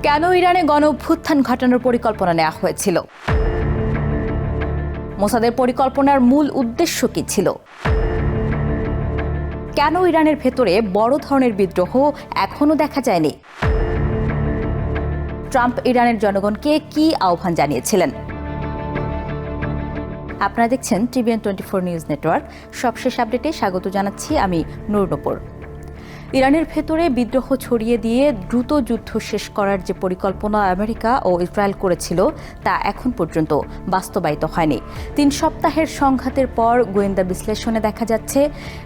কেন ইরানে গণ-অভ্যুত্থান ঘটানোর পরিকল্পনা নেওয়া হয়েছিল? মোসাদের পরিকল্পনার মূল উদ্দেশ্য কী ছিল? কেন ইরানের ভেতরে বড় ধরনের বিদ্রোহ এখনো দেখা যায়নি? ট্রাম্প ইরানের জনগণকে কী আহ্বান জানিয়েছিলেন? আপনারা দেখছেন টিভিএন 24 নিউজ নেটওয়ার্ক। সবশেষ আপডেটে স্বাগত জানাচ্ছি আমি নূর। ইরানের ভেতরে বিদ্রোহ ছড়িয়ে দিয়ে দ্রুত যুদ্ধ শেষ করার যে পরিকল্পনা আমেরিকা ও ইসরায়েল করেছিল তা এখন পর্যন্ত বাস্তবায়িত হয়নি। 3 সপ্তাহের সংঘাতের পর গোয়েন্দা বিশ্লেষণে দেখা যাচ্ছে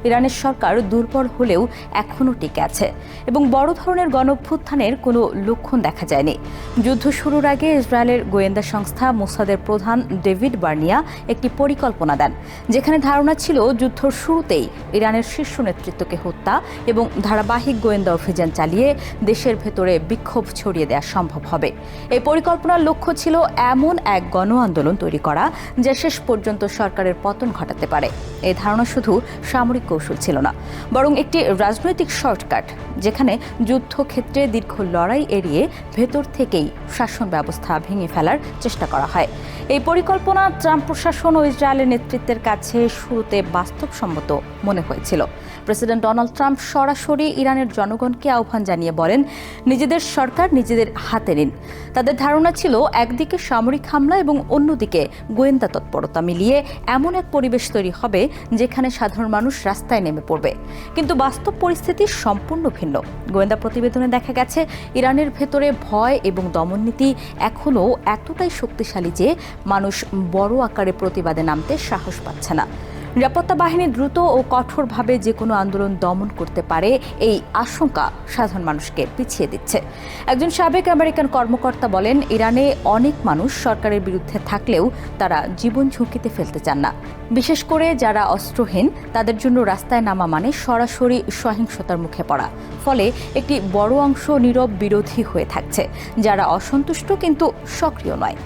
ইরানের সরকার দুর্বল হলেও এখনও টিকে আছে এবং বড় ধরনের গণঅভ্যুত্থানের কোনো লক্ষণ দেখা যায়নি। যুদ্ধ শুরুর আগে ইসরায়েলের গোয়েন্দা সংস্থা মোসাদের প্রধান ডেভিড বার্নিয়া একটি পরিকল্পনা দেন, যেখানে ধারণা ছিল যুদ্ধর শুরুতেই ইরানের শীর্ষ নেতৃত্বকে হত্যা এবং ধারাবাহিক গোয়েন্দা অভিযান চালিয়ে দেশের ভেতরে বিক্ষোভ ছড়িয়ে দেওয়া সম্ভব হবে। এই পরিকল্পনার লক্ষ্য ছিল এমন এক গণ আন্দোলন তৈরি করা যা শেষ পর্যন্ত সরকারের পতন ঘটাতে পারে। এই ধারণা শুধু সামরিক কৌশল ছিল না, বরং একটি রাজনৈতিক শর্টকাট, যেখানে যুদ্ধক্ষেত্রে দীর্ঘ লড়াই এড়িয়ে ভেতর থেকেই শাসন ব্যবস্থা ভেঙে ফেলার চেষ্টা করা হয়। এই পরিকল্পনা ট্রাম্প প্রশাসন ও ইসরায়েলের নেতৃত্বের কাছে শুরুতে বাস্তবসম্মত মনে হয়েছিল। প্রেসিডেন্ট ডোনাল্ড ট্রাম্প সরাসরি ইরানের জনগণকে আহ্বান জানিয়ে বলেন, নিজেদের সরকার নিজেদের হাতে নিন। তাদের ধারণা ছিল একদিকে সামরিক হামলা এবং অন্যদিকে গোয়েন্দা তৎপরতা মিলিয়ে এমন এক পরিবেশ তৈরি হবে যেখানে সাধারণ মানুষ রাস্তায় নেমে পড়বে। কিন্তু বাস্তব পরিস্থিতি সম্পূর্ণ ভিন্ন। গোয়েন্দা প্রতিবেদনে দেখা গেছে ইরানের ভেতরে ভয় এবং দমননীতি এখনও এতটাই শক্তিশালী যে মানুষ বড় আকারে প্রতিবাদে নামতে সাহস পাচ্ছে না। নিরাপত্তা বাহিনী দ্রুত ও কঠোরভাবে যে কোনো আন্দোলন দমন করতে পারে, এই আশঙ্কা সাধারণ মানুষকে পিছিয়ে দিচ্ছে। একজন সাবেক আমেরিকান কর্মকর্তা বলেন, ইরানে অনেক মানুষ সরকারের বিরুদ্ধে থাকলেও তারা জীবন ঝুঁকিতে ফেলতে চান না। বিশেষ করে যারা অস্ত্রহীন, তাদের জন্য রাস্তায় নামা মানে সরাসরি সহিংসতার মুখে পড়া। ফলে একটি বড় অংশ নীরব বিরোধী হয়ে থাকছে, যারা অসন্তুষ্ট কিন্তু সক্রিয় নয়।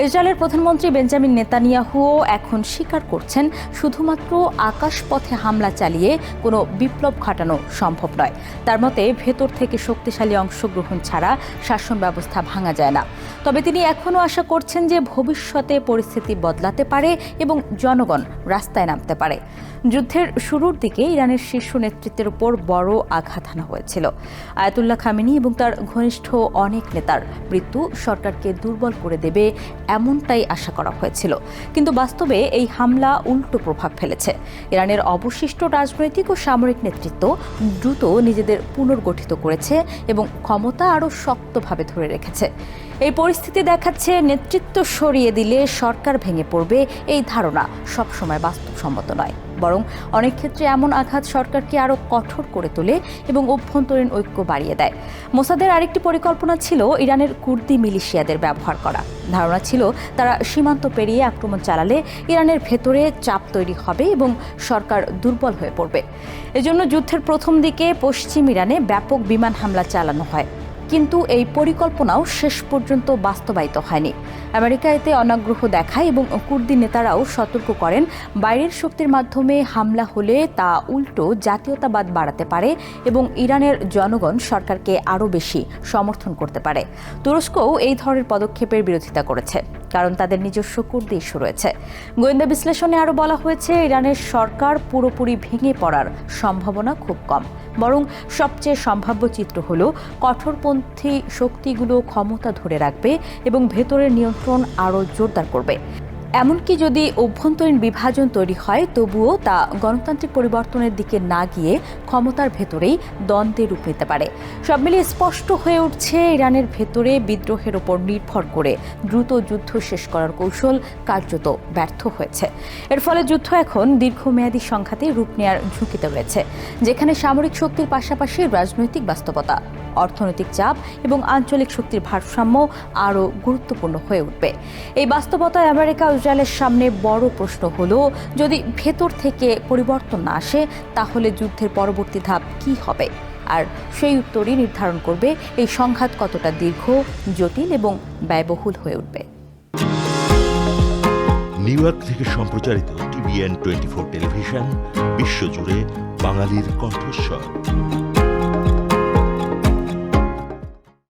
ইসরায়েলের প্রধানমন্ত্রী বেঞ্জামিন নেতানিয়াহুও এখন স্বীকার করছেন, শুধুমাত্র আকাশপথে হামলা চালিয়ে কোনো বিপ্লব ঘটানো সম্ভব নয়। তার মতে, ভেতর থেকে শক্তিশালী অংশগ্রহণ ছাড়া শাসন ব্যবস্থা ভাঙা যায় না। তবে তিনি এখনও আশা করছেন যে ভবিষ্যতে পরিস্থিতি বদলাতে পারে এবং জনগণ রাস্তায় নামতে পারে। যুদ্ধের শুরুর দিকে ইরানের শীর্ষ নেতৃত্বের উপর বড় আঘাত হানা হয়েছিল। আয়াতুল্লাহ খামেনি এবং তার ঘনিষ্ঠ অনেক নেতার মৃত্যু সরকারকে দুর্বল করে দেবে এমনটাই আশা করা হয়েছিল। কিন্তু বাস্তবে এই হামলা উল্টো প্রভাব ফেলেছে। ইরানের অবশিষ্ট রাজনৈতিক ও সামরিক নেতৃত্ব দ্রুত নিজেদের পুনর্গঠিত করেছে এবং ক্ষমতা আরও শক্তভাবে ধরে রেখেছে। এই পরিস্থিতি দেখাচ্ছে নেতৃত্ব সরিয়ে দিলে সরকার ভেঙে পড়বে, এই ধারণা সবসময় বাস্তবসম্মত নয়, বরং অনেক ক্ষেত্রে এমন আঘাত সরকারকে আরও কঠোর করে তোলে এবং অভ্যন্তরীণ ঐক্য বাড়িয়ে দেয়। মোসাদের আরেকটি পরিকল্পনা ছিল ইরানের কুর্দি মিলিশিয়াদের ব্যবহার করা। ধারণা ছিল তারা সীমান্ত পেরিয়ে আক্রমণ চালালে ইরানের ভেতরে চাপ তৈরি হবে এবং সরকার দুর্বল হয়ে পড়বে। এজন্য যুদ্ধের প্রথম দিকে পশ্চিম ইরানে ব্যাপক বিমান হামলা চালানো হয়, কিন্তু এই পরিকল্পনাও শেষ পর্যন্ত বাস্তবায়িত হয়নি। আমেরিকা এতে অনাগ্রহ দেখায় এবং কুর্দি নেতারাও সতর্ক করেন, বাইরের শক্তির মাধ্যমে হামলা হলে তা উল্টো জাতীয়তাবাদ বাড়াতে পারে এবং ইরানের জনগণ সরকারকে আরও বেশি সমর্থন করতে পারে। তুরস্কও এই ধরনের পদক্ষেপের বিরোধিতা করেছে, কারণ তাদের নিজস্ব কুর্দি ইস্যু রয়েছে। গোয়েন্দা বিশ্লেষণে আরও বলা হয়েছে, ইরানের সরকার পুরোপুরি ভেঙে পড়ার সম্ভাবনা খুব কম, বরং সবচেয়ে সম্ভাব্য চিত্র হল কঠোরপন্থী শক্তিগুলো ক্ষমতা ধরে রাখবে এবং ভেতরের নিয়ন্ত্রণ আরও জোরদার করবে। এমনকি যদি অভ্যন্তরীণ বিভাজন তৈরি হয়, তবুও তা গণতান্ত্রিক পরিবর্তনের দিকে না গিয়ে ক্ষমতার ভেতরেই দ্বন্দ্বে রূপ নিতে পারে। সব মিলিয়ে স্পষ্ট হয়ে উঠছে, ইরানের ভেতরে বিদ্রোহের ওপর নির্ভর করে দ্রুত যুদ্ধ শেষ করার কৌশল কার্যত ব্যর্থ হয়েছে। এর ফলে যুদ্ধ এখন দীর্ঘমেয়াদী সংঘাতে রূপ নেওয়ার ঝুঁকিতে রয়েছে, যেখানে সামরিক শক্তির পাশাপাশি রাজনৈতিক বাস্তবতা, অর্থনৈতিক চাপ এবং আঞ্চলিক শক্তির ভারসাম্য আরও গুরুত্বপূর্ণ হয়ে উঠবে। এই বাস্তবতায় আমেরিকা ও ইসরায়েলের সামনে বড় প্রশ্ন হলো, যদি ভেতর থেকে পরিবর্তন না আসে, তাহলে যুদ্ধের পরবর্তী ধাপ কী হবে? আর সেই উত্তরই নির্ধারণ করবে এই সংঘাত কতটা দীর্ঘ, জটিল এবং ব্যয়বহুল হয়ে উঠবে। নিউ ইয়র্ক থেকে সম্প্রচারিত টিভিএন 24 টেলিভিশন, বিশ্বজুড়ে বাঙালির কণ্ঠস্বর।